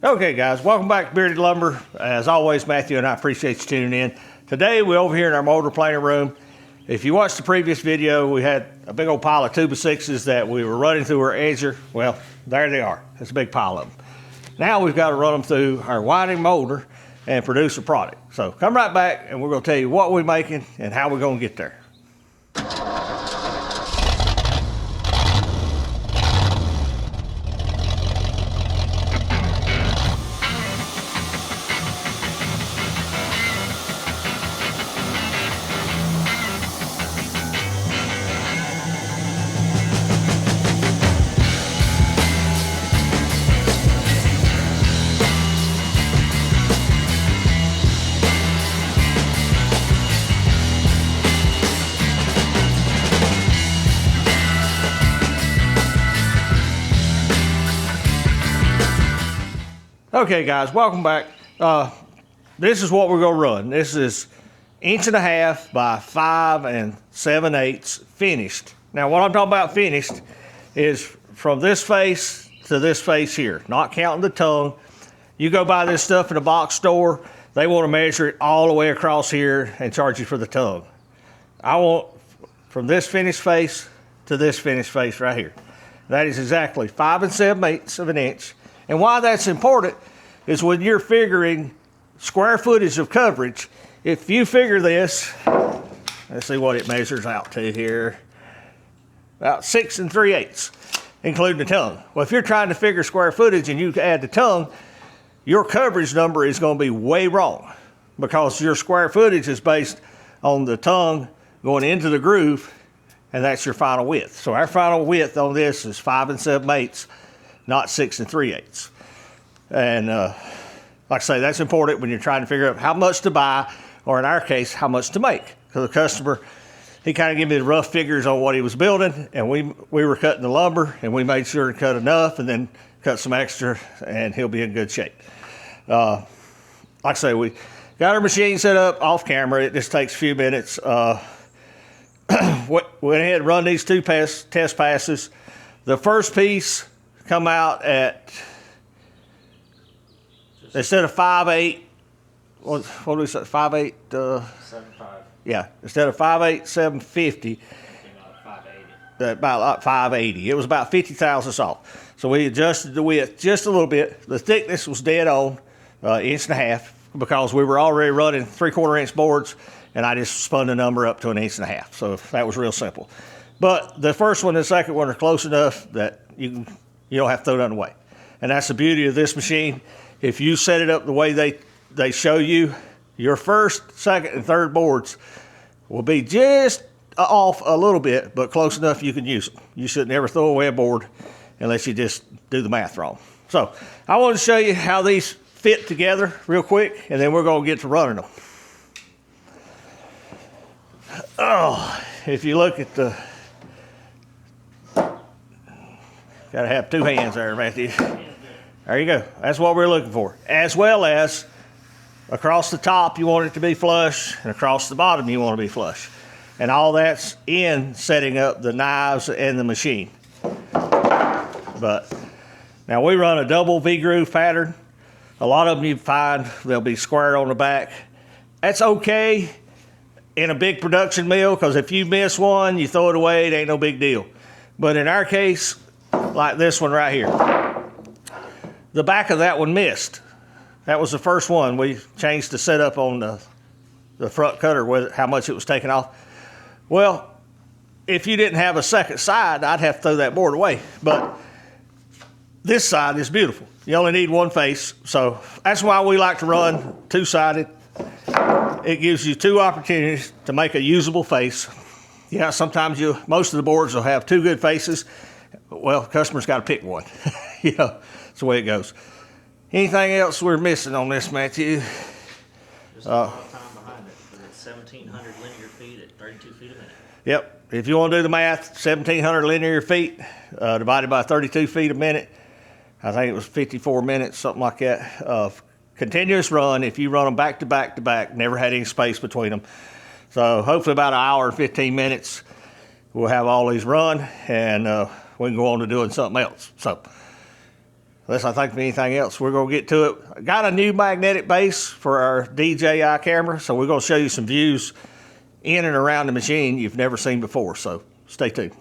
Okay guys, welcome back to Bearded Lumber. As always, Matthew and I appreciate you tuning in. Today we're over here in our motor planer room. If you watched the previous video, we had a big old pile of 2x6s that we were running through our edger. Well, there they are. That's a big pile of them. Now we've got to run them through our winding motor and produce a product. So come right back and we're going to tell you what we're making and how we're going to get there. Okay guys, welcome back. This is what we're gonna run. This is 1.5 inches by 5 7/8 finished. Now what I'm talking about finished is from this face to this face here, not counting the tongue. You go buy this stuff in a box store, they want to measure it all the way across here and charge you for the tongue. I want from this finished face to this finished face right here. That is exactly 5 7/8 of an inch. And why that's important is when you're figuring square footage of coverage, if you figure this, let's see what it measures out to here, about 6 3/8, including the tongue. Well, if you're trying to figure square footage and you add the tongue, your coverage number is going to be way wrong because your square footage is based on the tongue going into the groove, and that's your final width. So our final width on this is 5 7/8, not 6 3/8. And like I say, that's important when you're trying to figure out how much to buy, or in our case, how much to make. Because the customer, he kind of gave me the rough figures on what he was building, and we were cutting the lumber, and we made sure to cut enough and then cut some extra, and he'll be in good shape. Like I say, we got our machine set up off camera. It just takes a few minutes. Went ahead and run these two test passes. The first piece come out at, instead of 5.8, what do we say, 5.8? 7.5. Yeah, instead of 5.8, 750. About 580. It was about 50 thousandths off. So we adjusted the width just a little bit. The thickness was dead on, 1.5 inches, because we were already running 3/4 inch boards, and I just spun the number up to 1.5 inches. So that was real simple. But the first one and the second one are close enough that you don't have to throw nothing away. And that's the beauty of this machine. If you set it up the way they show you, your first, second, and third boards will be just off a little bit, but close enough you can use them. You should never throw away a board unless you just do the math wrong. So I want to show you how these fit together real quick, and then we're going to get to running them. Oh, if you look at the, gotta have two hands there, Matthew. There you go. That's what we're looking for. As well as across the top, you want it to be flush, and across the bottom, you want to be flush. And all that's in setting up the knives and the machine. But now we run a double V-groove pattern. A lot of them you find, they'll be square on the back. That's okay in a big production mill, because if you miss one, you throw it away, it ain't no big deal. But in our case, like this one right here, the back of that one missed. That was the first one. We changed the setup on the front cutter with how much it was taking off. Well, if you didn't have a second side, I'd have to throw that board away. But this side is beautiful. You only need one face, so that's why we like to run two-sided. It gives you two opportunities to make a usable face. Yeah, sometimes most of the boards will have two good faces. Well, customers got to pick one. You know, that's the way it goes. Anything else we're missing on this, Matthew? Just a lot of time behind it, but it's 1,700 linear feet at 32 feet a minute. Yep. If you want to do the math, 1,700 linear feet divided by 32 feet a minute. I think it was 54 minutes, something like that, of continuous run. If you run them back to back to back, never had any space between them. So hopefully about an hour and 15 minutes, we'll have all these run, and we can go on to doing something else. So unless I think of anything else, we're gonna get to it. Got a new magnetic base for our DJI camera, so we're gonna show you some views in and around the machine you've never seen before, so stay tuned.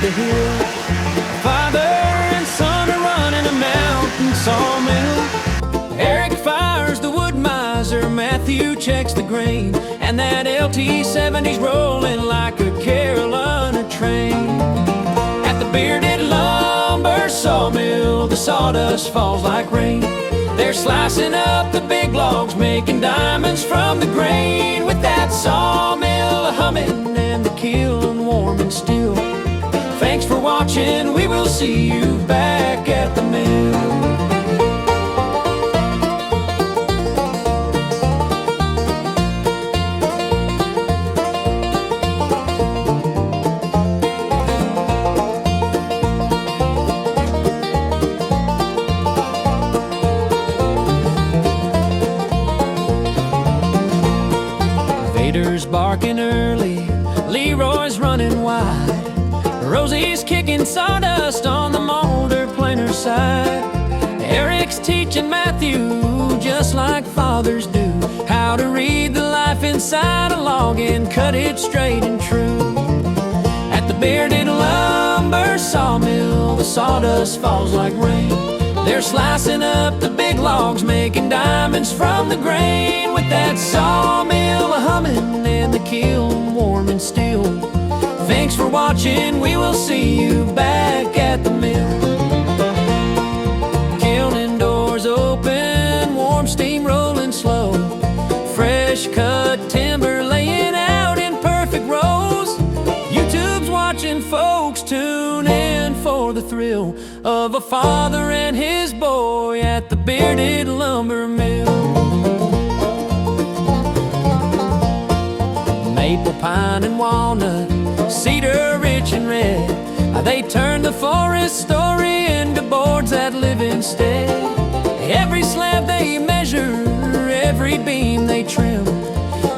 the hill. Father and son are running a mountain sawmill. Eric fires the WoodMizer, Matthew checks the grain, and that LT-70's rolling like a Carolina train. At the Bearded Lumber Sawmill, the sawdust falls like rain. They're slicing up the big logs, making diamonds from the grain. With that sawmill humming and the kiln warm and still. Thanks for watching, we will see you back at the mill. wheels running wide. Rosie's kicking sawdust on the molder planer side. Eric's teaching Matthew, just like fathers do, how to read the life inside a log and cut it straight and true. At the Bearded Lumber Sawmill, the sawdust falls like rain. They're slicing up the big logs, making diamonds from the grain. With that sawmill a-humming and the kiln warm and still. Thanks for watching, we will see you back at the mill. Kiln doors open, warm steam rolling slow. Fresh cut timber laying out in perfect rows. YouTube's watching, folks tune in for the thrill of a father and his boy at the Bearded Lumber Mill. Maple, pine, and walnut, cedar rich and red, they turn the forest story into boards that live instead. Every slab they measure, every beam they trim,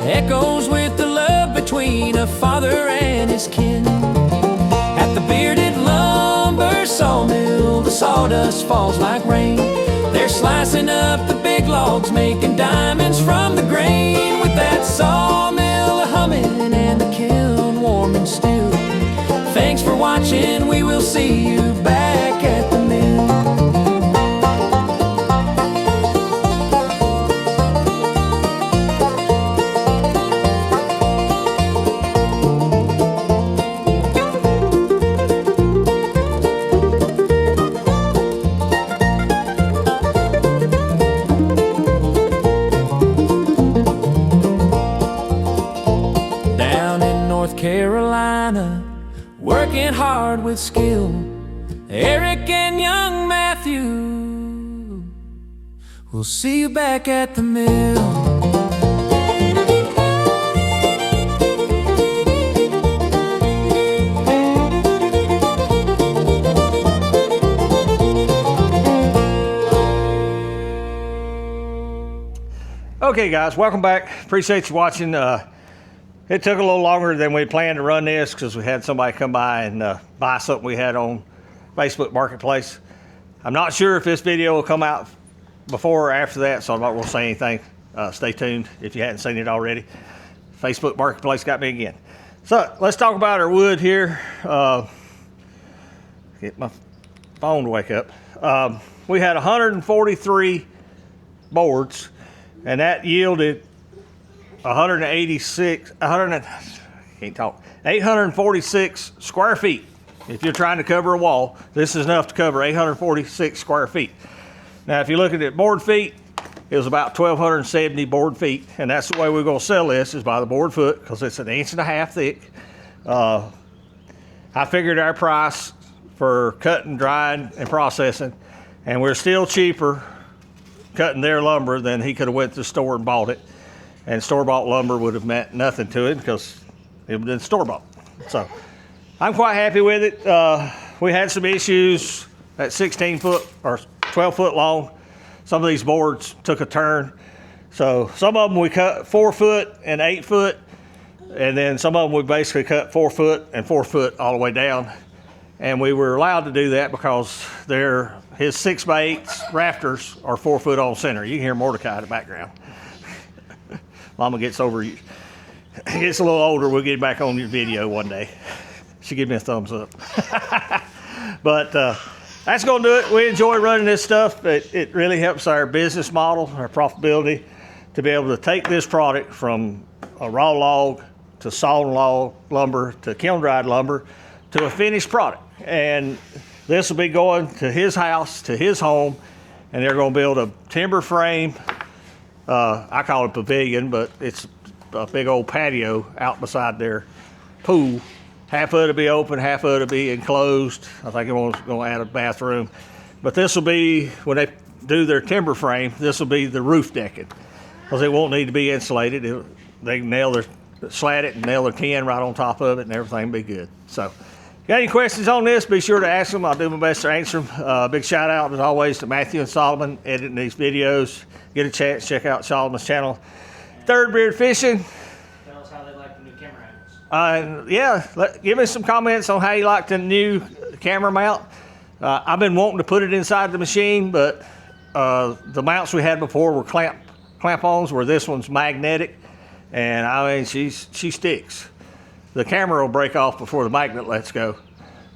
echoes with the love between a father and his kin. At the Bearded Lumber Sawmill, the sawdust falls like rain. They're slicing up the big logs, making diamonds from the grain. With that sawmill a-humming and the kiln warm and still. Thanks for watching, we will see you back at the mill. Carolina, working hard with skill, Eric and young Matthew, we'll see you back at the mill. Okay, guys, welcome back. Appreciate you watching. It took a little longer than we planned to run this because we had somebody come by and buy something we had on Facebook Marketplace. I'm not sure if this video will come out before or after that, so I'm not going to say anything. Stay tuned if you hadn't seen it already. Facebook Marketplace got me again. So let's talk about our wood here. Get my phone to wake up. We had 143 boards, and that yielded 846 square feet. If you're trying to cover a wall, this is enough to cover 846 square feet. Now, if you look at it board feet, it was about 1,270 board feet, and that's the way we're going to sell this, is by the board foot, because it's 1.5 inches thick. I figured our price for cutting, drying, and processing, and we're still cheaper cutting their lumber than he could have went to the store and bought it. And store-bought lumber would have meant nothing to it because it would have been store-bought. So I'm quite happy with it. We had some issues at 16 foot or 12 foot long. Some of these boards took a turn. So some of them we cut 4 foot and 8 foot. And then some of them we basically cut 4 foot and 4 foot all the way down. And we were allowed to do that because his 6x8 rafters are 4 foot on center. You can hear Mordecai in the background. Mama gets a little older, we'll get back on your video one day. She gave me a thumbs up. But that's going to do it. We enjoy running this stuff. It really helps our business model, our profitability, to be able to take this product from a raw log to sawn log lumber to kiln dried lumber to a finished product. And this will be going to his house, to his home, and they're going to build a timber frame. I call it pavilion, but it's a big old patio out beside their pool. Half of it will be open, half of it will be enclosed. I think I'm going to add a bathroom. But this will be, when they do their timber frame, this will be the roof decking, because it won't need to be insulated. They can slat it and nail their tin right on top of it, and everything will be good. So, got any questions on this, be sure to ask them. I'll do my best to answer them. Big shout out, as always, to Matthew and Solomon editing these videos. Get a chance, check out Solomon's channel. Third Beard Fishing. Tell us how they like the new camera angles. Yeah, give me some comments on how you like the new camera mount. I've been wanting to put it inside the machine, but the mounts we had before were clamp-ons, where this one's magnetic, and I mean she sticks. The camera will break off before the magnet lets go.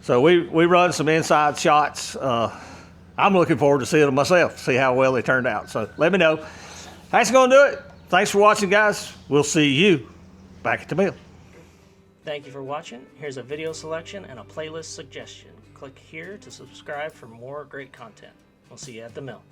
So we run some inside shots. I'm looking forward to seeing them myself, see how well they turned out. So let me know. That's going to do it. Thanks for watching, guys. We'll see you back at the mill. Thank you for watching. Here's a video selection and a playlist suggestion. Click here to subscribe for more great content. We'll see you at the mill.